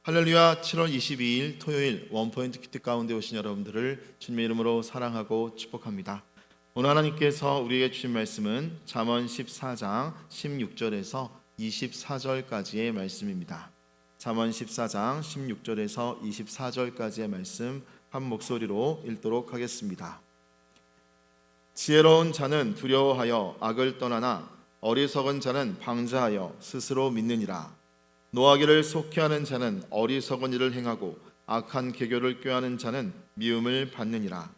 할렐루야. 7월 22일 토요일 원포인트 키트 가운데 오신 여러분들을 주님의 이름으로 사랑하고 축복합니다. 오늘 하나님께서 우리에게 주신 말씀은 잠언 14장 16절에서 24절까지의 말씀입니다. 잠언 14장 16절에서 24절까지의 말씀 한 목소리로 읽도록 하겠습니다. 지혜로운 자는 두려워하여 악을 떠나나 어리석은 자는 방자하여 스스로 믿느니라. 노하기를 속히하는 자는 어리석은 일을 행하고 악한 계교를 꾀하는 자는 미움을 받느니라.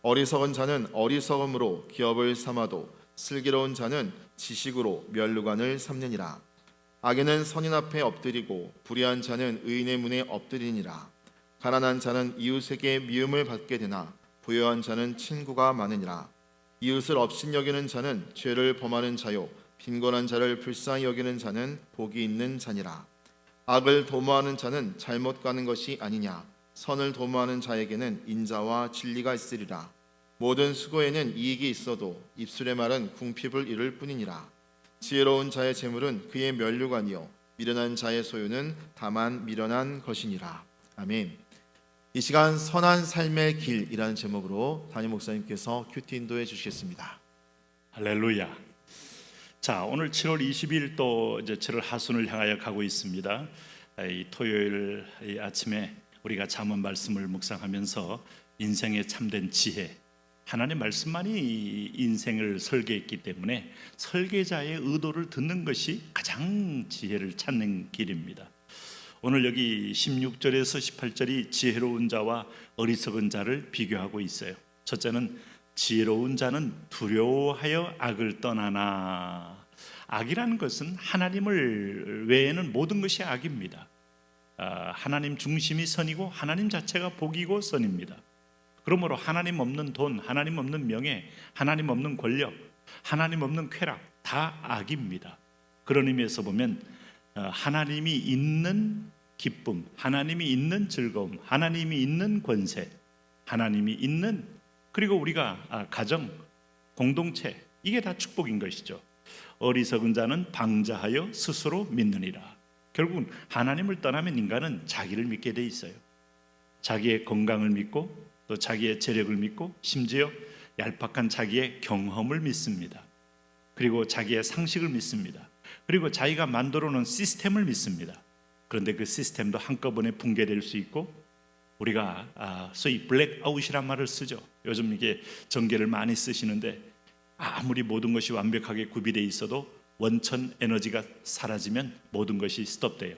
어리석은 자는 어리석음으로 기업을 삼아도 슬기로운 자는 지식으로 면류관을 삼느니라. 악인은 선인 앞에 엎드리고 불의한 자는 의인의 문에 엎드리니라. 가난한 자는 이웃에게 미움을 받게 되나 부유한 자는 친구가 많으니라. 이웃을 업신여기는 자는 죄를 범하는 자요 빈곤한 자를 불쌍히 여기는 자는 복이 있는 자니라. 악을 도모하는 자는 잘못 가는 것이 아니냐. 선을 도모하는 자에게는 인자와 진리가 있으리라. 모든 수고에는 이익이 있어도 입술의 말은 궁핍을 이룰 뿐이니라. 지혜로운 자의 재물은 그의 면류관이요 미련한 자의 소유는 다만 미련한 것이니라. 아멘. 이 시간 선한 삶의 길이라는 제목으로 담임 목사님께서 큐티 인도해 주시겠습니다. 할렐루야. 자, 오늘 7월 20일 또 이제 7월 하순을 향하여 가고 있습니다. 이 토요일 이 아침에 우리가 잠언 말씀을 묵상하면서 인생의 참된 지혜, 하나님의 말씀만이 인생을 설계했기 때문에 설계자의 의도를 듣는 것이 가장 지혜를 찾는 길입니다. 오늘 여기 16절에서 18절이 지혜로운 자와 어리석은 자를 비교하고 있어요. 첫째는 지혜로운 자는 두려워하여 악을 떠나나. 악이라는 것은 하나님을 외에는 모든 것이 악입니다. 하나님 중심이 선이고 하나님 자체가 복이고 선입니다. 그러므로 하나님 없는 돈, 하나님 없는 명예, 하나님 없는 권력, 하나님 없는 쾌락 다 악입니다. 그런 의미에서 보면 하나님이 있는 기쁨, 하나님이 있는 즐거움, 하나님이 있는 권세, 하나님이 있는 그리고 우리가 가정, 공동체 이게 다 축복인 것이죠. 어리석은 자는 방자하여 스스로 믿느니라. 결국은 하나님을 떠나면 인간은 자기를 믿게 돼 있어요. 자기의 건강을 믿고 또 자기의 재력을 믿고 심지어 얄팍한 자기의 경험을 믿습니다. 그리고 자기의 상식을 믿습니다. 그리고 자기가 만들어 놓은 시스템을 믿습니다. 그런데 그 시스템도 한꺼번에 붕괴될 수 있고 우리가 소위 블랙아웃이란 말을 쓰죠. 요즘 이게 전개를 많이 쓰시는데 아무리 모든 것이 완벽하게 구비되어 있어도 원천 에너지가 사라지면 모든 것이 스톱돼요.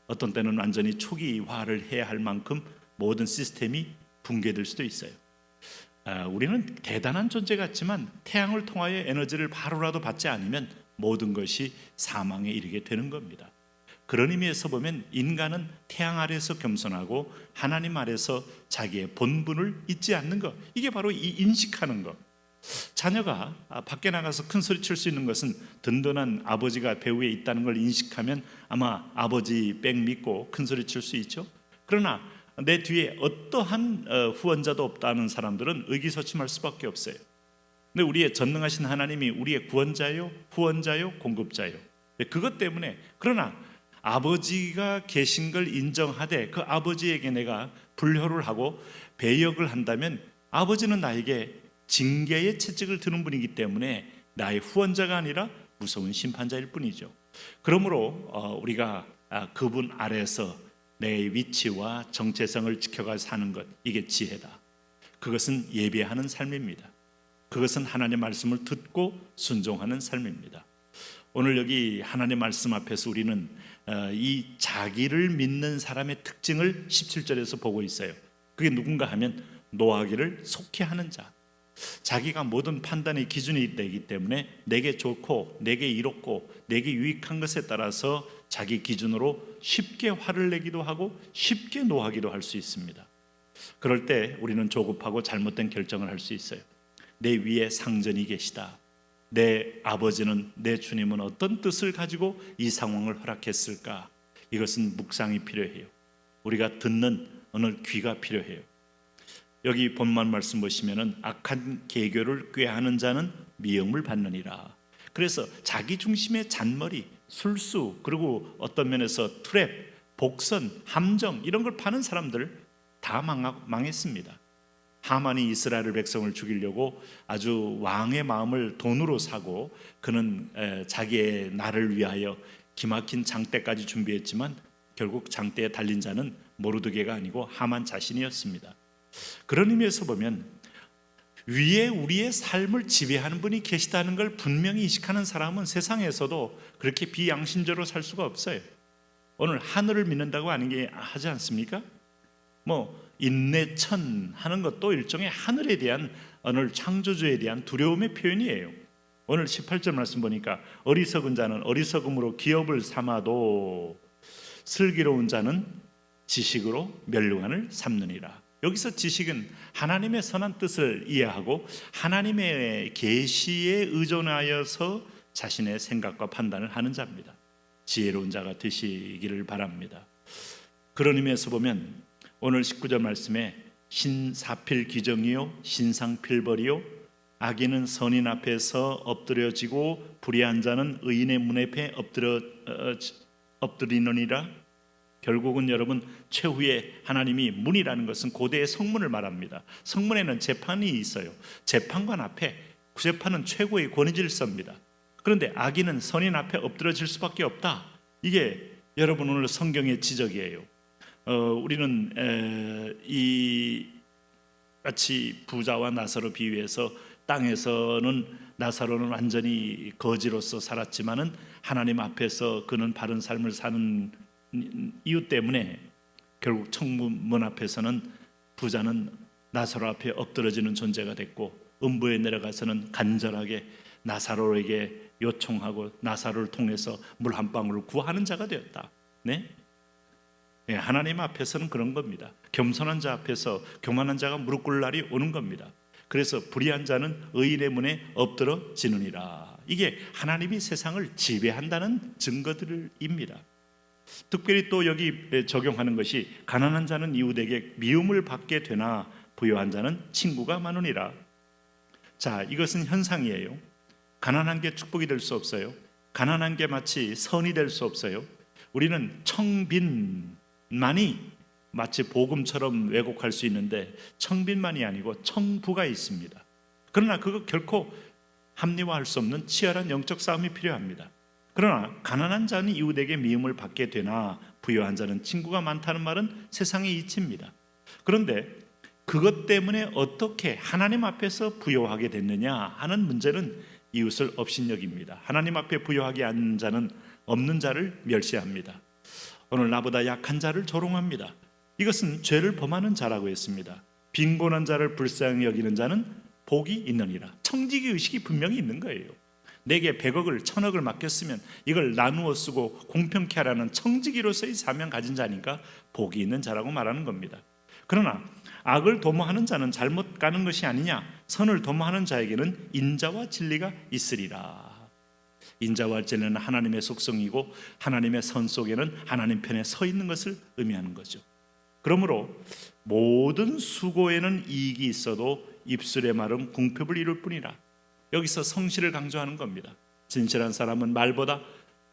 어떤 때는 완전히 초기화를 해야 할 만큼 모든 시스템이 붕괴될 수도 있어요. 우리는 대단한 존재 같지만 태양을 통하여 에너지를 바로라도 받지 않으면 모든 것이 사망에 이르게 되는 겁니다. 그런 의미에서 보면 인간은 태양 아래에서 겸손하고 하나님 아래에서 자기의 본분을 잊지 않는 것, 이게 바로 이 인식하는 것. 자녀가 밖에 나가서 큰 소리 칠 수 있는 것은 든든한 아버지가 배후에 있다는 걸 인식하면 아마 아버지 백 믿고 큰 소리 칠 수 있죠. 그러나 내 뒤에 어떠한 후원자도 없다는 사람들은 의기소침할 수밖에 없어요. 근데 우리의 전능하신 하나님이 우리의 구원자요, 후원자요, 공급자요. 그것 때문에 그러나 아버지가 계신 걸 인정하되 그 아버지에게 내가 불효를 하고 배역을 한다면 아버지는 나에게 징계의 채찍을 드는 분이기 때문에 나의 후원자가 아니라 무서운 심판자일 뿐이죠. 그러므로 우리가 그분 아래에서 내 위치와 정체성을 지켜가 사는 것, 이게 지혜다. 그것은 예배하는 삶입니다. 그것은 하나님의 말씀을 듣고 순종하는 삶입니다. 오늘 여기 하나님의 말씀 앞에서 우리는 이 자기를 믿는 사람의 특징을 17절에서 보고 있어요. 그게 누군가 하면 노하기를 속히 하는 자. 자기가 모든 판단의 기준이 되기 때문에 내게 좋고 내게 이롭고 내게 유익한 것에 따라서 자기 기준으로 쉽게 화를 내기도 하고 쉽게 노하기도 할 수 있습니다. 그럴 때 우리는 조급하고 잘못된 결정을 할 수 있어요. 내 위에 상전이 계시다. 내 아버지는, 내 주님은 어떤 뜻을 가지고 이 상황을 허락했을까? 이것은 묵상이 필요해요. 우리가 듣는 어느 귀가 필요해요. 여기 본문 말씀 보시면은 악한 계교를 꾀하는 자는 미움을 받느니라. 그래서 자기 중심의 잔머리, 술수, 그리고 어떤 면에서 트랩, 복선, 함정 이런 걸 파는 사람들 다 망했습니다. 하만이 이스라엘 백성을 죽이려고 아주 왕의 마음을 돈으로 사고 그는 자기의 나를 위하여 기막힌 장대까지 준비했지만 결국 장대에 달린 자는 모르드게가 아니고 하만 자신이었습니다. 그런 의미에서 보면 위에 우리의 삶을 지배하는 분이 계시다는 걸 분명히 인식하는 사람은 세상에서도 그렇게 비양심적으로 살 수가 없어요. 오늘 하늘을 믿는다고 하지 않습니까? 인내천 하는 것도 일종의 하늘에 대한 오늘 창조주에 대한 두려움의 표현이에요. 오늘 18절 말씀 보니까 어리석은 자는 어리석음으로 기업을 삼아도 슬기로운 자는 지식으로 멸류관을 삼느니라. 여기서 지식은 하나님의 선한 뜻을 이해하고 하나님의 계시에 의존하여서 자신의 생각과 판단을 하는 자입니다. 지혜로운 자가 되시기를 바랍니다. 그런 의미에서 보면 오늘 19절 말씀에 신사필기정이요 신상필벌이요 악인은 선인 앞에서 엎드려지고 불의한 자는 의인의 문 앞에 엎드리느니라. 결국은 여러분 최후의 하나님이 문이라는 것은 고대의 성문을 말합니다. 성문에는 재판이 있어요. 재판관 앞에 재판은 최고의 권위 질서입니다. 그런데 악인은 선인 앞에 엎드려질 수밖에 없다. 이게 여러분 오늘 성경의 지적이에요. 우리는 이 같이 부자와 나사로 비유해서 땅에서는 나사로는 완전히 거지로서 살았지만은 하나님 앞에서 그는 바른 삶을 사는 이유 때문에 결국 천문 앞에서는 부자는 나사로 앞에 엎드러지는 존재가 됐고 음부에 내려가서는 간절하게 나사로에게 요청하고 나사로를 통해서 물 한 방울을 구하는 자가 되었다. 네? 하나님 앞에서는 그런 겁니다. 겸손한 자 앞에서 교만한 자가 무릎 꿇을 날이 오는 겁니다. 그래서 불의한 자는 의인의 문에 엎드러지느니라. 이게 하나님이 세상을 지배한다는 증거들입니다. 특별히 또 여기 적용하는 것이 가난한 자는 이웃에게 미움을 받게 되나 부유한 자는 친구가 많으니라. 자, 이것은 현상이에요. 가난한 게 축복이 될 수 없어요. 가난한 게 마치 선이 될 수 없어요. 우리는 청빈만이 마치 복음처럼 왜곡할 수 있는데 청빈만이 아니고 청부가 있습니다. 그러나 그거 결코 합리화할 수 없는 치열한 영적 싸움이 필요합니다. 그러나 가난한 자는 이웃에게 미움을 받게 되나 부유한 자는 친구가 많다는 말은 세상의 이치입니다. 그런데 그것 때문에 어떻게 하나님 앞에서 부유하게 됐느냐 하는 문제는 이웃을 업신여깁니다. 하나님 앞에 부유하게 앉은 자는 없는 자를 멸시합니다. 오늘 나보다 약한 자를 조롱합니다. 이것은 죄를 범하는 자라고 했습니다. 빈곤한 자를 불쌍히 여기는 자는 복이 있느니라. 청지기 의식이 분명히 있는 거예요. 내게 100억을 1000억을 맡겼으면 이걸 나누어 쓰고 공평케 하라는 청지기로서의 사명 가진 자니까 복이 있는 자라고 말하는 겁니다. 그러나 악을 도모하는 자는 잘못 가는 것이 아니냐, 선을 도모하는 자에게는 인자와 진리가 있으리라. 인자와 진리는 하나님의 속성이고 하나님의 선 속에는 하나님 편에 서 있는 것을 의미하는 거죠. 그러므로 모든 수고에는 이익이 있어도 입술의 말은 궁핍을 이룰 뿐이라. 여기서 성실을 강조하는 겁니다. 진실한 사람은 말보다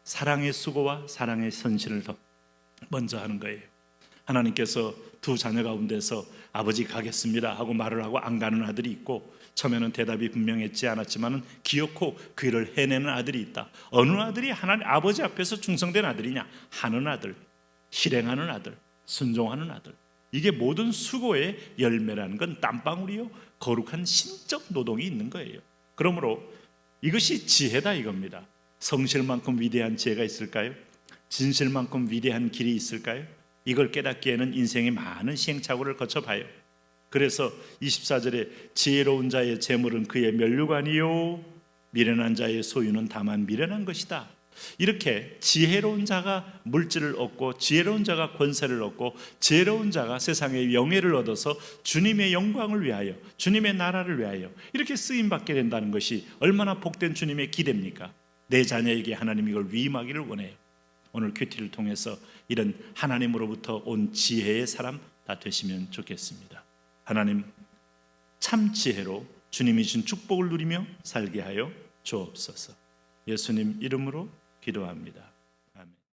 사랑의 수고와 사랑의 선실을 더 먼저 하는 거예요. 하나님께서 두 자녀 가운데서 아버지 가겠습니다 하고 말을 하고 안 가는 아들이 있고, 처음에는 대답이 분명했지 않았지만 기어코 그 일을 해내는 아들이 있다. 어느 아들이 하나님 아버지 앞에서 충성된 아들이냐? 하는 아들, 실행하는 아들, 순종하는 아들. 이게 모든 수고의 열매라는 건 땀방울이요 거룩한 신적 노동이 있는 거예요. 그러므로 이것이 지혜다 이겁니다. 성실만큼 위대한 지혜가 있을까요? 진실만큼 위대한 길이 있을까요? 이걸 깨닫기에는 인생의 많은 시행착오를 거쳐봐요. 그래서 24절에 지혜로운 자의 재물은 그의 면류관이요 미련한 자의 소유는 다만 미련한 것이다. 이렇게 지혜로운 자가 물질을 얻고 지혜로운 자가 권세를 얻고 지혜로운 자가 세상의 영예를 얻어서 주님의 영광을 위하여 주님의 나라를 위하여 이렇게 쓰임받게 된다는 것이 얼마나 복된 주님의 기대입니까? 내 자녀에게 하나님 이걸 위임하기를 원해요. 오늘 큐티를 통해서 이런 하나님으로부터 온 지혜의 사람 다 되시면 좋겠습니다. 하나님 참 지혜로 주님이 준 축복을 누리며 살게 하여 주옵소서. 예수님 이름으로 기도합니다.